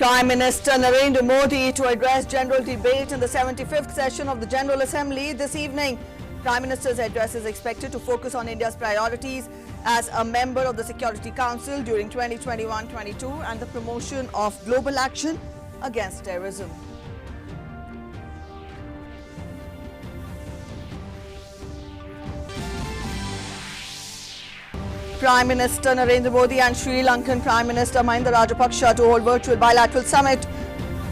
Prime Minister Narendra Modi to address general debate in the 75th session of the General Assembly this evening. Prime Minister's address is expected to focus on India's priorities as a member of the Security Council during 2021-22 and the promotion of global action against terrorism. Prime Minister Narendra Modi and Sri Lankan Prime Minister Mahinda Rajapaksa to hold virtual bilateral summit.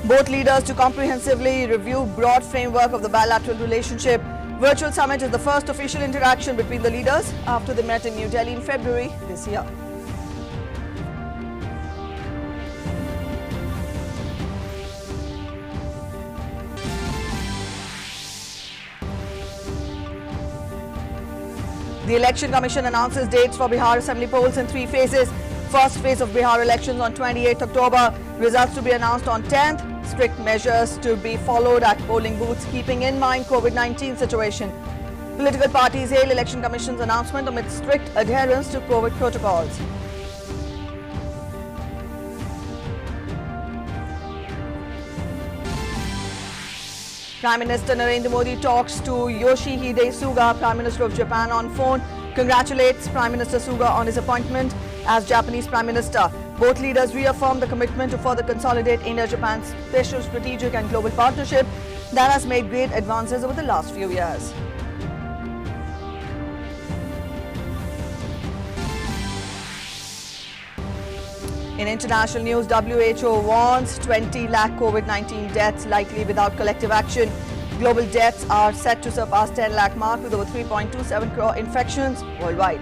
Both leaders to comprehensively review broad framework of the bilateral relationship. Virtual summit is the first official interaction between the leaders after they met in New Delhi in February this year. The Election Commission announces dates for Bihar Assembly polls in 3 phases. First phase of Bihar elections on 28th October. Results to be announced on 10th. Strict measures to be followed at polling booths, keeping in mind COVID-19 situation. Political parties hail Election Commission's announcement amid strict adherence to COVID protocols. Prime Minister Narendra Modi talks to Yoshihide Suga, Prime Minister of Japan, on phone, congratulates Prime Minister Suga on his appointment as Japanese Prime Minister. Both leaders reaffirmed the commitment to further consolidate India-Japan's special strategic and global partnership that has made great advances over the last few years. In international news, WHO warns 20 lakh COVID-19 deaths likely without collective action. Global deaths are set to surpass 10 lakh mark with over 3.27 crore infections worldwide.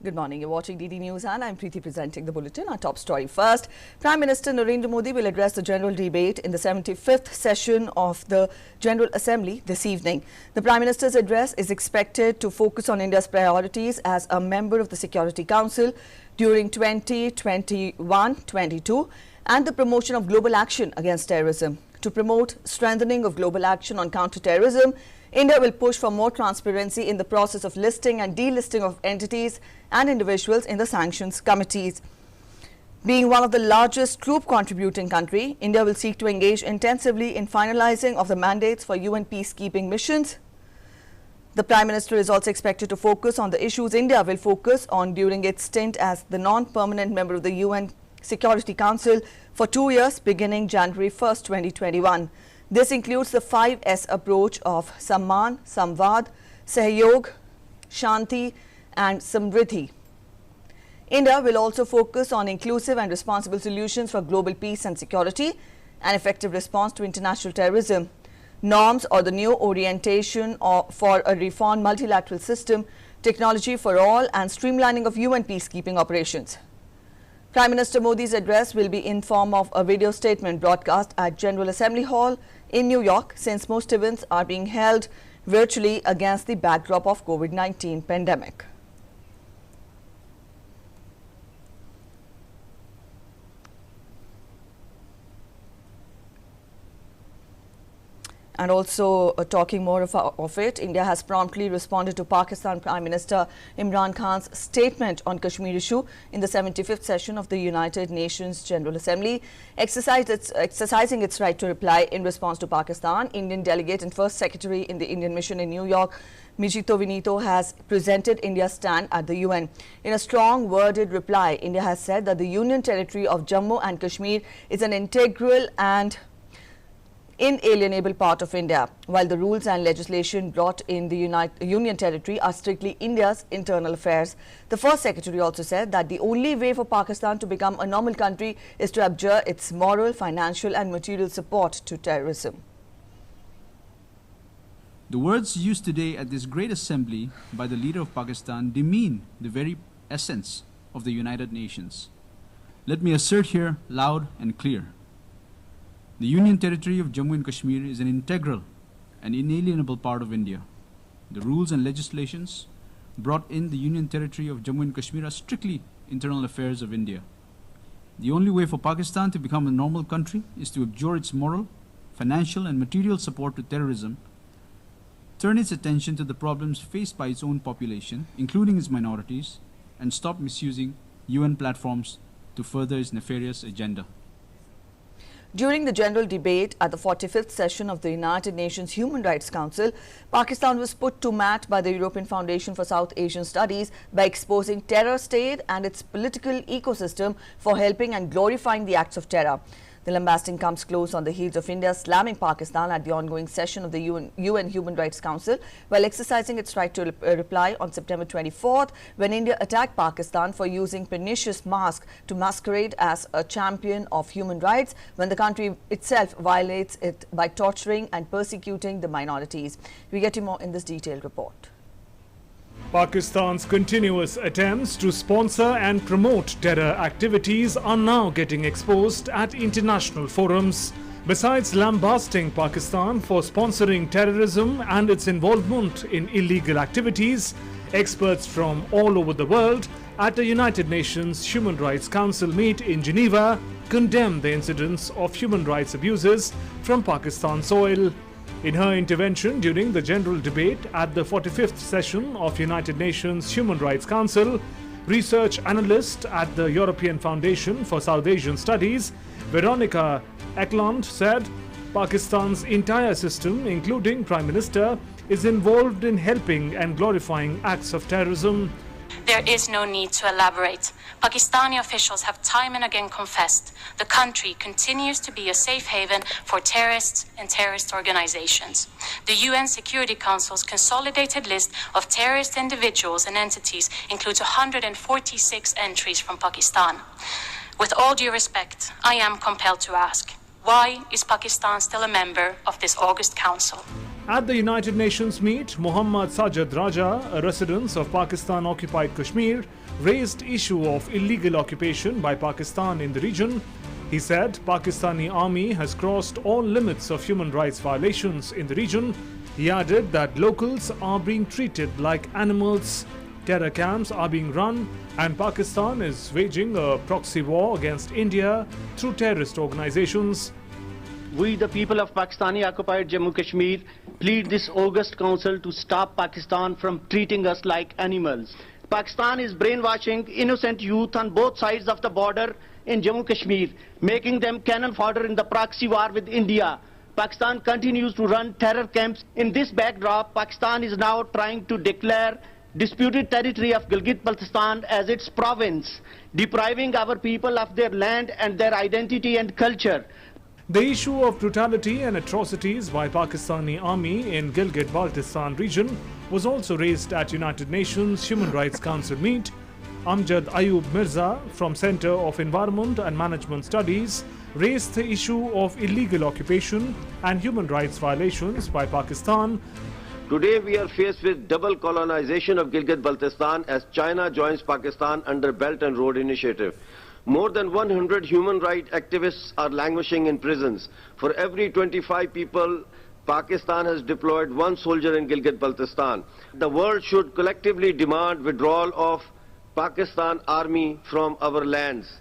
Good morning. You're watching DD News and I'm Preeti presenting the bulletin. Our top story first. Prime Minister Narendra Modi will address the general debate in the 75th session of the General Assembly this evening. The Prime Minister's address is expected to focus on India's priorities as a member of the Security Council during 2021-22 and the promotion of global action against terrorism. To promote strengthening of global action on counter-terrorism, India will push for more transparency in the process of listing and delisting of entities and individuals in the sanctions committees. Being one of the largest troop contributing country, India will seek to engage intensively in finalizing of the mandates for UN peacekeeping missions. The Prime Minister is also expected to focus on the issues India will focus on during its stint as the non-permanent member of the UN Security Council for 2 years beginning January 1st, 2021. This includes the 5S approach of Samman, Samvad, Sahyog, Shanti and Samriddhi. India will also focus on inclusive and responsible solutions for global peace and security and effective response to international terrorism. Norms or the new orientation for a reformed multilateral system, technology for all and streamlining of UN peacekeeping operations. Prime Minister Modi's address will be in form of a video statement broadcast at General Assembly Hall in New York, since most events are being held virtually against the backdrop of COVID-19 pandemic. And also talking more of it, India has promptly responded to Pakistan Prime Minister Imran Khan's statement on Kashmir issue in the 75th session of the United Nations General Assembly. Exercising its right to reply in response to Pakistan, Indian delegate and first secretary in the Indian mission in New York, Mijito Vinito, has presented India's stand at the UN. In a strong worded reply, India has said that the Union territory of Jammu and Kashmir is an integral and inalienable part of India, while the rules and legislation brought in the Union territory are strictly India's internal affairs. The first secretary also said that the only way for Pakistan to become a normal country is to abjure its moral, financial and material support to terrorism. The words used today at this great assembly by the leader of Pakistan demean the very essence of the United Nations. Let me assert here loud and clear. The Union territory of Jammu and Kashmir is an integral and inalienable part of India. The rules and legislations brought in the Union territory of Jammu and Kashmir are strictly internal affairs of India. The only way for Pakistan to become a normal country is to abjure its moral, financial and material support to terrorism, turn its attention to the problems faced by its own population, including its minorities, and stop misusing UN platforms to further its nefarious agenda. During the general debate at the 45th session of the United Nations Human Rights Council, Pakistan was put to mat by the European Foundation for South Asian Studies by exposing terror state and its political ecosystem for helping and glorifying the acts of terror. The lambasting comes close on the heels of India slamming Pakistan at the ongoing session of the UN Human Rights Council while exercising its right to reply on September 24th when India attacked Pakistan for using pernicious masks to masquerade as a champion of human rights when the country itself violates it by torturing and persecuting the minorities. We get you more in this detailed report. Pakistan's continuous attempts to sponsor and promote terror activities are now getting exposed at international forums. Besides lambasting Pakistan for sponsoring terrorism and its involvement in illegal activities, experts from all over the world at the United Nations Human Rights Council meet in Geneva condemned the incidents of human rights abuses from Pakistan soil. In her intervention during the general debate at the 45th session of United Nations Human Rights Council, research analyst at the European Foundation for South Asian Studies, Veronica Eklund, said Pakistan's entire system, including Prime Minister, is involved in helping and glorifying acts of terrorism. There is no need to elaborate. Pakistani officials have time and again confessed the country continues to be a safe haven for terrorists and terrorist organizations. The UN Security Council's consolidated list of terrorist individuals and entities includes 146 entries from Pakistan. With all due respect, I am compelled to ask, why is Pakistan still a member of this August Council? At the United Nations meet, Muhammad Sajid Raja, a resident of Pakistan-occupied Kashmir, raised issue of illegal occupation by Pakistan in the region. He said Pakistani army has crossed all limits of human rights violations in the region. He added that locals are being treated like animals, terror camps are being run, and Pakistan is waging a proxy war against India through terrorist organizations. We, the people of Pakistani-occupied Jammu Kashmir, plead this August Council to stop Pakistan from treating us like animals. Pakistan is brainwashing innocent youth on both sides of the border in Jammu Kashmir, making them cannon fodder in the proxy war with India. Pakistan continues to run terror camps. In this backdrop, Pakistan is now trying to declare disputed territory of Gilgit-Baltistan as its province, depriving our people of their land and their identity and culture. The issue of brutality and atrocities by Pakistani army in Gilgit-Baltistan region was also raised at United Nations Human Rights Council meet. Amjad Ayub Mirza from Center of Environment and Management Studies raised the issue of illegal occupation and human rights violations by Pakistan. Today we are faced with double colonization of Gilgit-Baltistan as China joins Pakistan under Belt and Road Initiative. More than 100 human rights activists are languishing in prisons. For every 25 people, Pakistan has deployed one soldier in Gilgit-Baltistan. The world should collectively demand withdrawal of Pakistan army from our lands.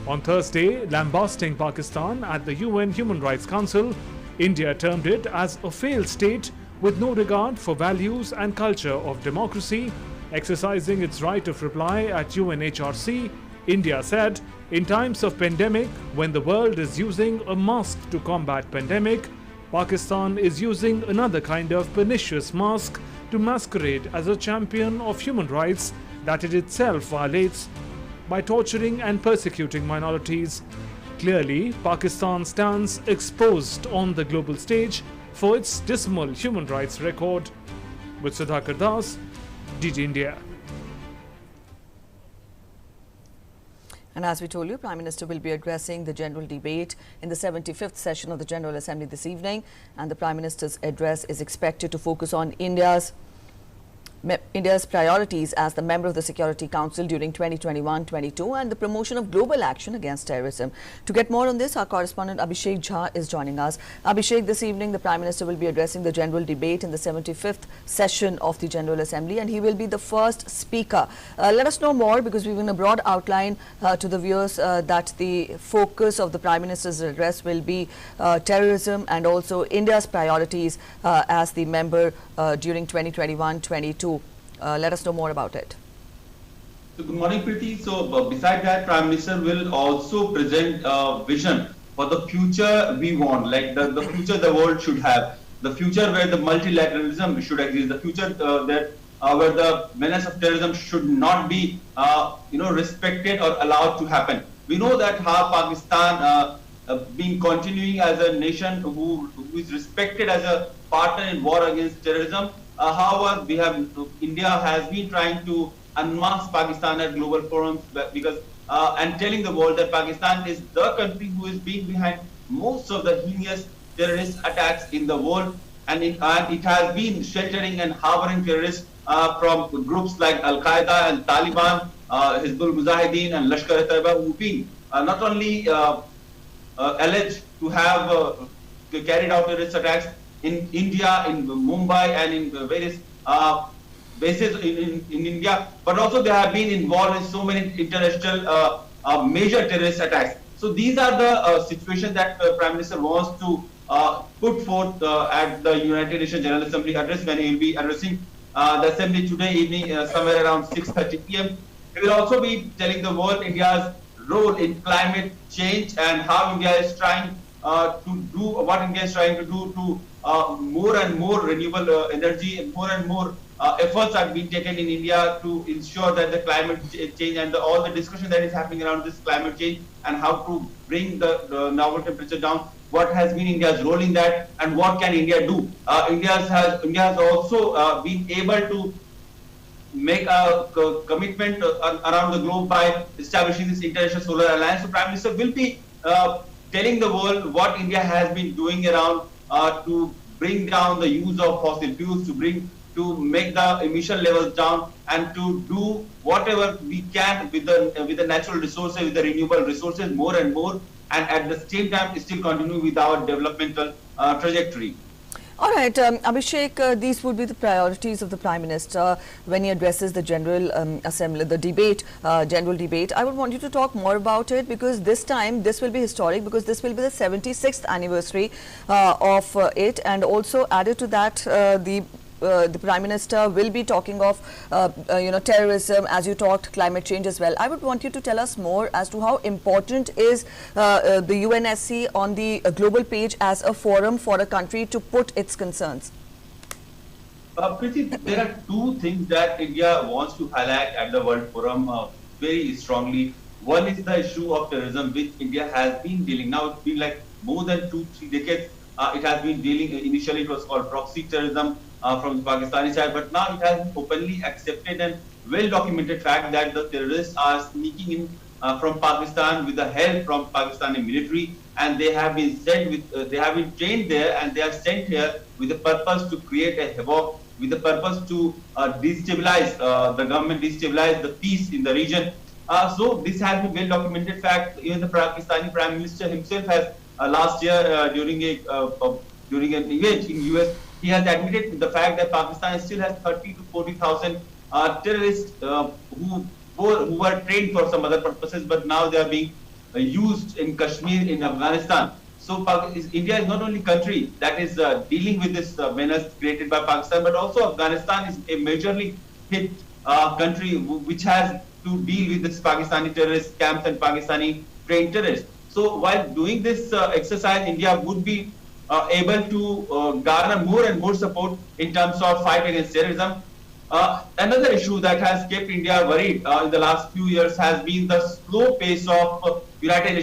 On Thursday, lambasting Pakistan at the UN Human Rights Council, India termed it as a failed state with no regard for values and culture of democracy. Exercising its right of reply at UNHRC, India said, in times of pandemic, when the world is using a mask to combat pandemic, Pakistan is using another kind of pernicious mask to masquerade as a champion of human rights that it itself violates by torturing and persecuting minorities. Clearly, Pakistan stands exposed on the global stage for its dismal human rights record. With Sudhakar Das, DG India. And as we told you, Prime Minister will be addressing the general debate in the 75th session of the General Assembly this evening. And the Prime Minister's address is expected to focus on India's India's priorities as the member of the Security Council during 2021-22 and the promotion of global action against terrorism. To get more on this, our correspondent Abhishek Jha is joining us. Abhishek, this evening the Prime Minister will be addressing the general debate in the 75th session of the General Assembly, and he will be the first speaker. Let us know more, because we've given a broad outline to the viewers that the focus of the Prime Minister's address will be terrorism and also India's priorities as the member during 2021-22. Let us know more about it. So good morning, Preeti. So beside that, Prime Minister will also present a vision for the future we want, like the future the world should have, the future where the multilateralism should exist, the future that where the menace of terrorism should not be respected or allowed to happen. We know that how Pakistan being continuing as a nation who is respected as a partner in war against terrorism. However, India has been trying to unmask Pakistan at global forums because and telling the world that Pakistan is the country who is being behind most of the heinous terrorist attacks in the world, and it has been sheltering and harboring terrorists from groups like Al-Qaeda and Taliban, Hizbul Mujahideen and Lashkar-e-Taiba, who've been not only alleged to have carried out terrorist attacks in India, in Mumbai, and in various bases in India, but also they have been involved in so many international major terrorist attacks. So these are the situations that Prime Minister wants to put forth at the United Nations General Assembly address, when he will be addressing the Assembly today evening somewhere around 6:30 p.m. He will also be telling the world India's role in climate change and how India is trying to do to more and more renewable energy, and more efforts are being taken in India to ensure that the climate change and all the discussion that is happening around this climate change and how to bring the novel temperature down. What has been India's role in that, and what can India do? India has also been able to make a commitment around the globe by establishing this International Solar Alliance. So Prime Minister will be telling the world what India has been doing around to bring down the use of fossil fuels, to make the emission levels down, and to do whatever we can with the natural resources, with the renewable resources more and more, and at the same time still continue with our developmental trajectory. All right, Abhishek, these would be the priorities of the Prime Minister when he addresses the General Assembly, the debate, general debate. I would want you to talk more about it, because this time this will be historic, because this will be the 76th anniversary of it, and also added to that the Prime Minister will be talking of terrorism, as you talked, climate change as well. I would want you to tell us more as to how important is the UNSC on the global page as a forum for a country to put its concerns. Preeti, there are two things that India wants to highlight at the World Forum very strongly. One is the issue of terrorism, which India has been dealing. Now it's been like more than 2-3 decades. It has been dealing. Initially, it was called proxy terrorism from the Pakistani side, but now it has openly accepted and well-documented fact that the terrorists are sneaking in from Pakistan with the help from Pakistani military, and they have been sent with, they have been trained there, and they are sent here with the purpose to create a havoc, with the purpose to destabilize the government, destabilize the peace in the region. So this has been well-documented fact. Even the Pakistani Prime Minister himself has last year during an event in US, he has admitted the fact that Pakistan still has 30 to 40,000 terrorists who were trained for some other purposes, but now they are being used in Kashmir, in Afghanistan. So India is not only country that is dealing with this menace created by Pakistan, but also Afghanistan is a majorly hit country which has to deal with this Pakistani terrorist camps and Pakistani trained terrorists. So while doing this exercise, India would be able to garner more and more support in terms of fight against terrorism. Another issue that has kept India worried in the last few years has been the slow pace of United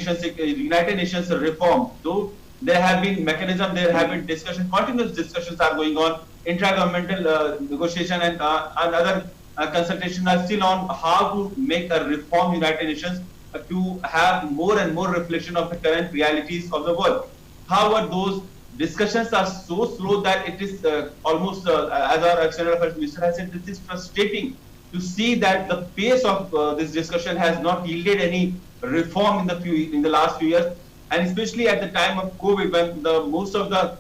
Nations reform. Though there have been mechanisms, there have been discussions, continuous discussions are going on, intragovernmental negotiation and other consultations are still on how to make a reform United Nations to have more and more reflection of the current realities of the world. However, those discussions are so slow that it is almost, as our external affairs minister has said, this is frustrating to see that the pace of this discussion has not yielded any reform in the last few years, and especially at the time of COVID, when most of the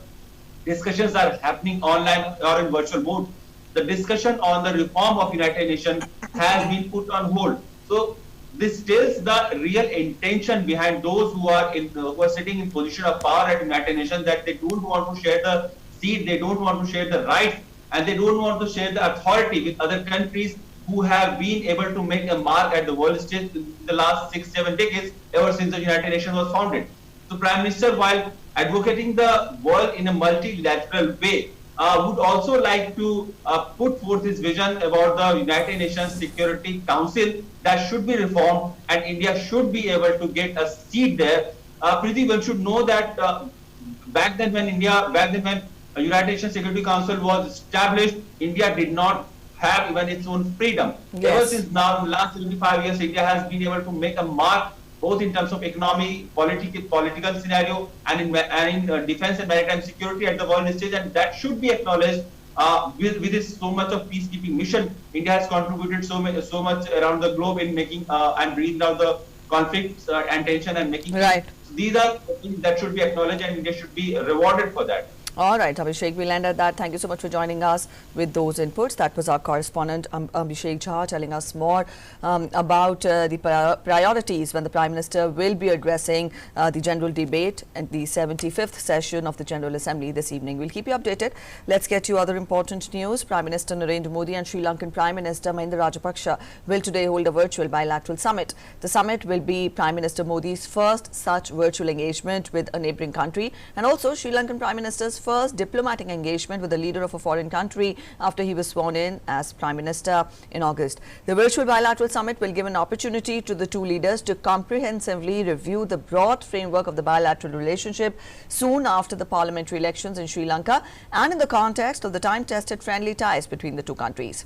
discussions are happening online or in virtual mode. The discussion on the reform of United Nations has been put on hold. So this tells the real intention behind those who are sitting in position of power at United Nations, that they don't want to share the seat, they don't want to share the rights, and they don't want to share the authority with other countries who have been able to make a mark at the world stage in the last 6-7 decades, ever since the United Nations was founded. So Prime Minister, while advocating the world in a multilateral way, would also like to put forth his vision about the United Nations Security Council that should be reformed, and India should be able to get a seat there. Preeti, one should know that back then when United Nations Security Council was established, India did not have even its own freedom. Yes. Ever since now, in the last 75 years, India has been able to make a mark both in terms of economy, political scenario, and in defense and maritime security at the world stage, and that should be acknowledged. With this so much of peacekeeping mission, India has contributed so much around the globe in making and bringing down the conflicts and tension and making Right. peace. So these are things that should be acknowledged, and India should be rewarded for that. All right, Abhishek, we'll end at that. Thank you so much for joining us with those inputs. That was our correspondent, Abhishek Jha, telling us more about the priorities when the Prime Minister will be addressing the general debate at the 75th session of the General Assembly this evening. We'll keep you updated. Let's get to other important news. Prime Minister Narendra Modi and Sri Lankan Prime Minister Mahinda Rajapaksa will today hold a virtual bilateral summit. The summit will be Prime Minister Modi's first such virtual engagement with a neighbouring country, and also Sri Lankan Prime Minister's first diplomatic engagement with the leader of a foreign country after he was sworn in as Prime Minister in August. The virtual bilateral summit will give an opportunity to the two leaders to comprehensively review the broad framework of the bilateral relationship soon after the parliamentary elections in Sri Lanka, and in the context of the time-tested friendly ties between the two countries.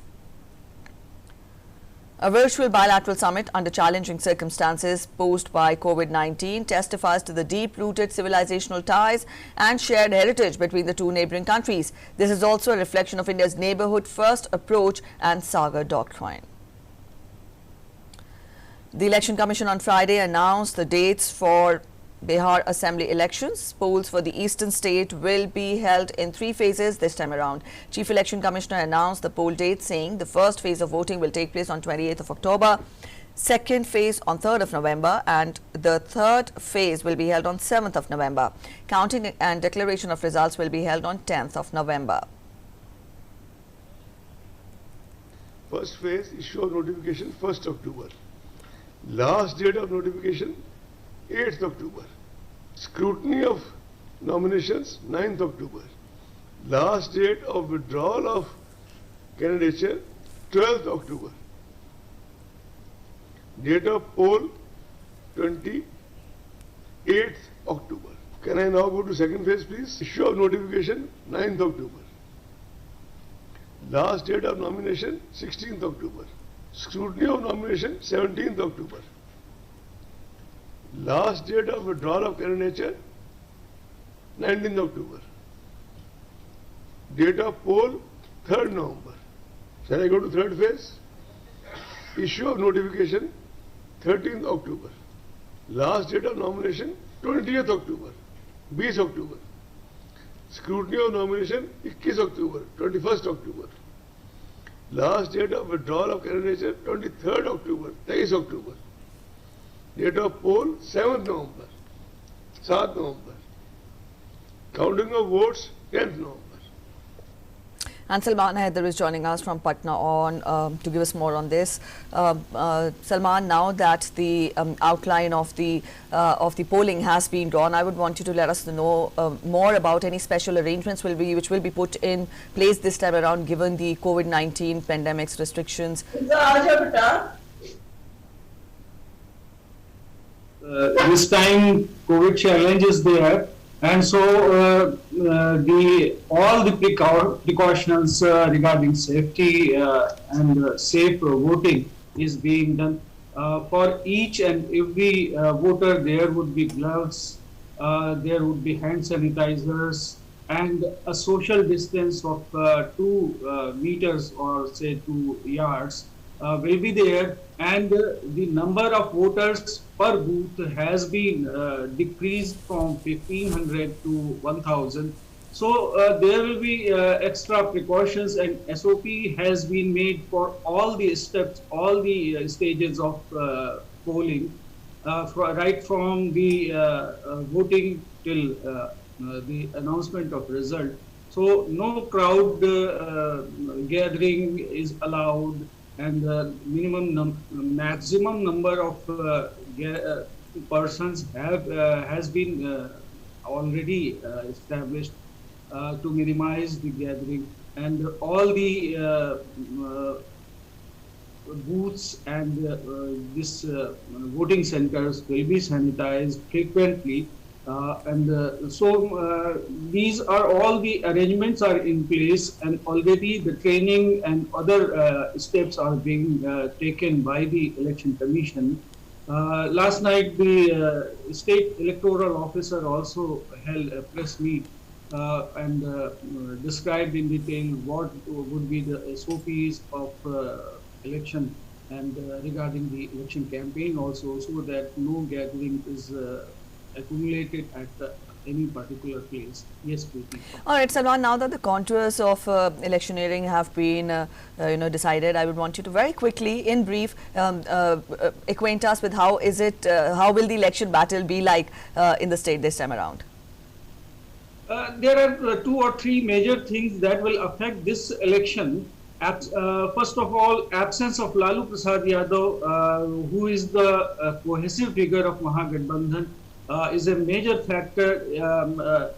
A virtual bilateral summit under challenging circumstances posed by COVID-19 testifies to the deep-rooted civilizational ties and shared heritage between the two neighbouring countries. This is also a reflection of India's neighbourhood-first approach and Sagar doctrine. The Election Commission on Friday announced the dates for Bihar Assembly elections. Polls for the eastern state will be held in 3 phases this time around. Chief Election Commissioner announced the poll date, saying the first phase of voting will take place on 28th of October, second phase on 3rd of November, and the third phase will be held on 7th of November. Counting and declaration of results will be held on 10th of November. First phase, issue of notification 1st October. Last date of notification 8th October. Scrutiny of nominations 9th October. Last date of withdrawal of candidature 12th October. Date of poll 28th October. Can I now go to second phase, please? Issue of notification 9th October. Last date of nomination 16th October. Scrutiny of nomination 17th October. Last date of withdrawal of candidature 19th October. Date of poll 3rd November. Shall I go to third phase? Issue of notification 13th October. Last date of nomination 20th October. 20 October. Scrutiny of nomination 21 October. 21st October. Last date of withdrawal of candidature 23rd October. 23 October. Date of poll 7th November. 7th November. Counting of votes 10th November. And Salman Haider is joining us from Patna on to give us more on this. Salman, now that the outline of the polling has been drawn, I would want you to let us know more about any special arrangements which will be put in place this time around, given the COVID-19 pandemic's restrictions. This time COVID challenge is there, and so all the precautions regarding safety and safe voting is being done. For each and every voter there would be gloves, There would be hand sanitizers and a social distance of 2 meters or say 2 yards will be there, and the number of voters per booth has been decreased from 1500 to 1000. So there will be extra precautions, and SOP has been made for all the steps, all the stages of polling, right from the voting till the announcement of result. So no crowd gathering is allowed, and the maximum number of persons has been already established to minimize the gathering, and all the booths and this voting centers will be sanitized frequently, so these are all the arrangements are in place, and already the training and other steps are being taken by the Election Commission. Last night the State Electoral Officer also held a press meet and described in detail what would be the SOPs of election and regarding the election campaign also, so that no gathering is accumulated at any particular place. Yes, Preeti. All right, Salman, now that the contours of electioneering have been decided, I would want you to very quickly, in brief, acquaint us with how will the election battle be like in the state this time around? There are 2 or 3 major things that will affect this election. First of all, absence of Lalu Prasad Yadav, who is the cohesive figure of Mahagathbandhan, is a major factor,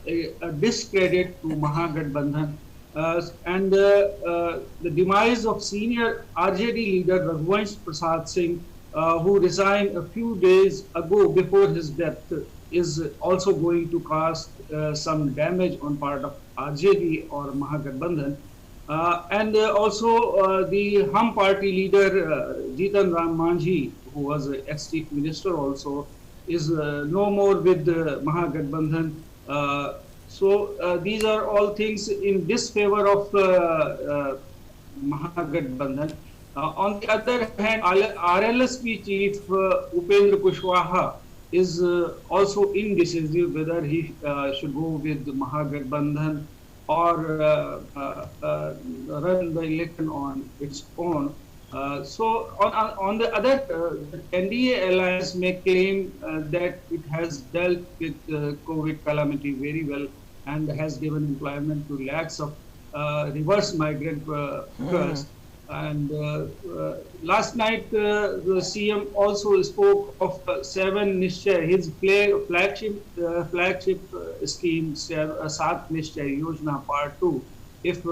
a discredit to Mahagathbandhan. And the demise of senior RJD leader Raghuvansh Prasad Singh, who resigned a few days ago before his death, is also going to cause some damage on part of RJD or Mahagathbandhan. And also the Hum party leader Jitan Ram Manjhi, who was an ex-chief minister also, is no more with Mahagathbandhan. So these are all things in disfavor of Mahagathbandhan. On the other hand, RLSP chief Upendra Kushwaha is also indecisive whether he should go with Mahagathbandhan or run the election on its own. So on the other, NDA alliance may claim that it has dealt with COVID calamity very well and has given employment to lakhs of reverse migrant workers. And last night, the CM also spoke of 7 Nishchay, his flagship scheme, Sat Nishchay Yojana Part 2, if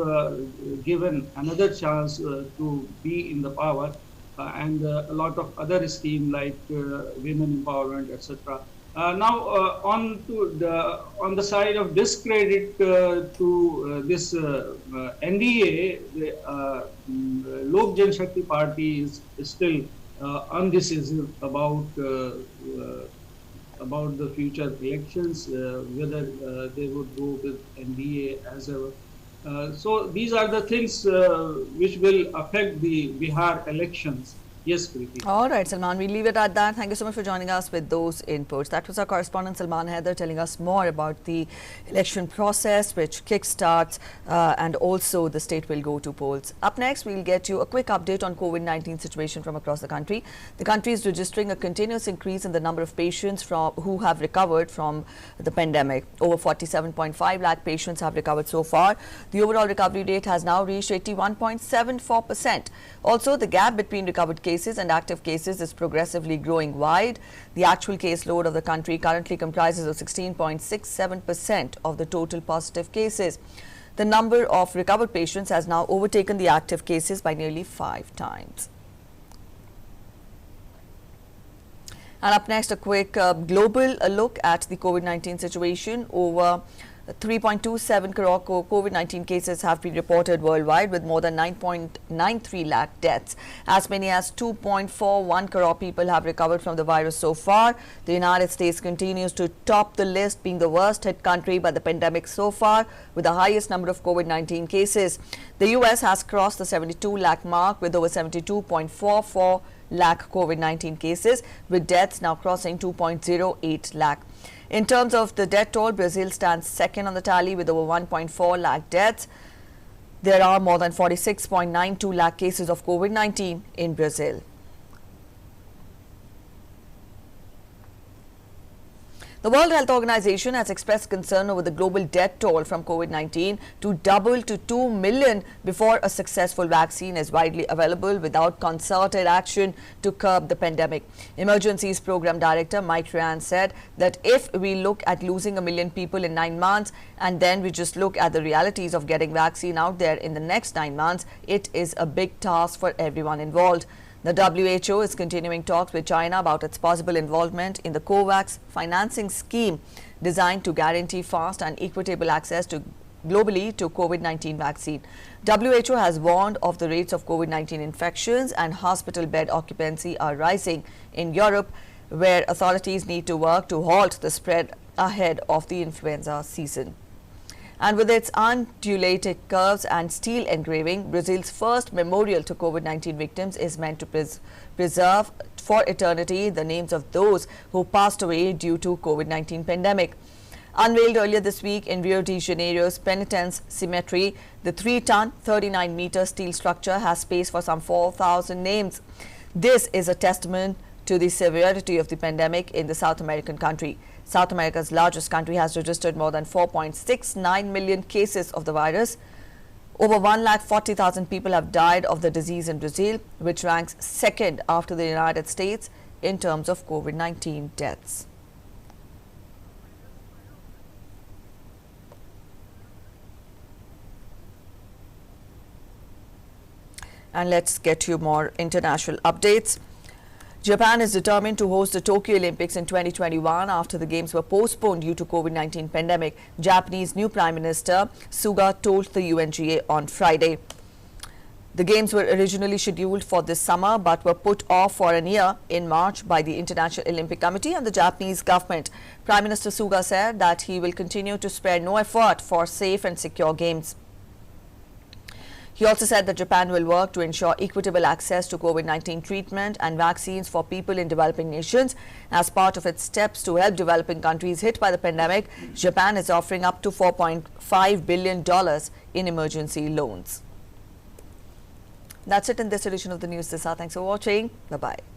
given another chance to be in the power, and a lot of other schemes like women empowerment, etc. Now, on the side of discredit to this NDA, the Lok Janshakti Party is still undecisive about the future elections, whether they would go with NDA as ever. So these are the things which will affect the Bihar elections. Yes, Preeti. All right, Salman, we'll leave it at that. Thank you so much for joining us with those inputs. That was our correspondent Salman Haider telling us more about the election process, which kickstarts, and also the state will go to polls. Up next, we'll get you a quick update on COVID-19 situation from across the country. The country is registering a continuous increase in the number of patients who have recovered from the pandemic. Over 47.5 lakh patients have recovered so far. The overall recovery rate has now reached 81.74%. Also, the gap between recovered cases and active cases is progressively growing wide. The actual caseload of the country currently comprises of 16.67% of the total positive cases. The number of recovered patients has now overtaken the active cases by nearly 5 times. And up next, a quick global look at the COVID-19 situation. Over 3.27 crore COVID-19 cases have been reported worldwide, with more than 9.93 lakh deaths. As many as 2.41 crore people have recovered from the virus so far. The United States continues to top the list, being the worst hit country by the pandemic so far, with the highest number of COVID-19 cases. The US has crossed the 72 lakh mark with over 72.44 lakh COVID-19 cases, with deaths now crossing 2.08 lakh. In terms of the death toll, Brazil stands second on the tally with over 1.4 lakh deaths. There are more than 46.92 lakh cases of COVID-19 in Brazil. The World Health Organization has expressed concern over the global death toll from COVID-19 to double to 2 million before a successful vaccine is widely available without concerted action to curb the pandemic. Emergencies Program Director Mike Ryan said that if we look at losing 1 million people in 9 months and then we just look at the realities of getting vaccine out there in the next 9 months, it is a big task for everyone involved. The WHO is continuing talks with China about its possible involvement in the COVAX financing scheme designed to guarantee fast and equitable access to globally to COVID-19 vaccine. WHO has warned of the rates of COVID-19 infections and hospital bed occupancy are rising in Europe, where authorities need to work to halt the spread ahead of the influenza season. And with its undulated curves and steel engraving, Brazil's first memorial to COVID-19 victims is meant to preserve for eternity the names of those who passed away due to COVID-19 pandemic. Unveiled earlier this week in Rio de Janeiro's Penitence Cemetery, the 3-ton, 39-meter steel structure has space for some 4,000 names. This is a testament to the severity of the pandemic in the South American country. South America's largest country has registered more than 4.69 million cases of the virus. Over 140,000 people have died of the disease in Brazil, which ranks second after the United States in terms of COVID-19 deaths. And let's get you more international updates. Japan is determined to host the Tokyo Olympics in 2021 after the games were postponed due to COVID-19 pandemic. Japanese new Prime Minister Suga told the UNGA on Friday. The games were originally scheduled for this summer but were put off for a year in March by the International Olympic Committee and the Japanese government. Prime Minister Suga said that he will continue to spare no effort for safe and secure games. He also said that Japan will work to ensure equitable access to COVID-19 treatment and vaccines for people in developing nations. As part of its steps to help developing countries hit by the pandemic, Japan is offering up to $4.5 billion in emergency loans. That's it in this edition of the News This Hour. Thanks for watching. Bye-bye.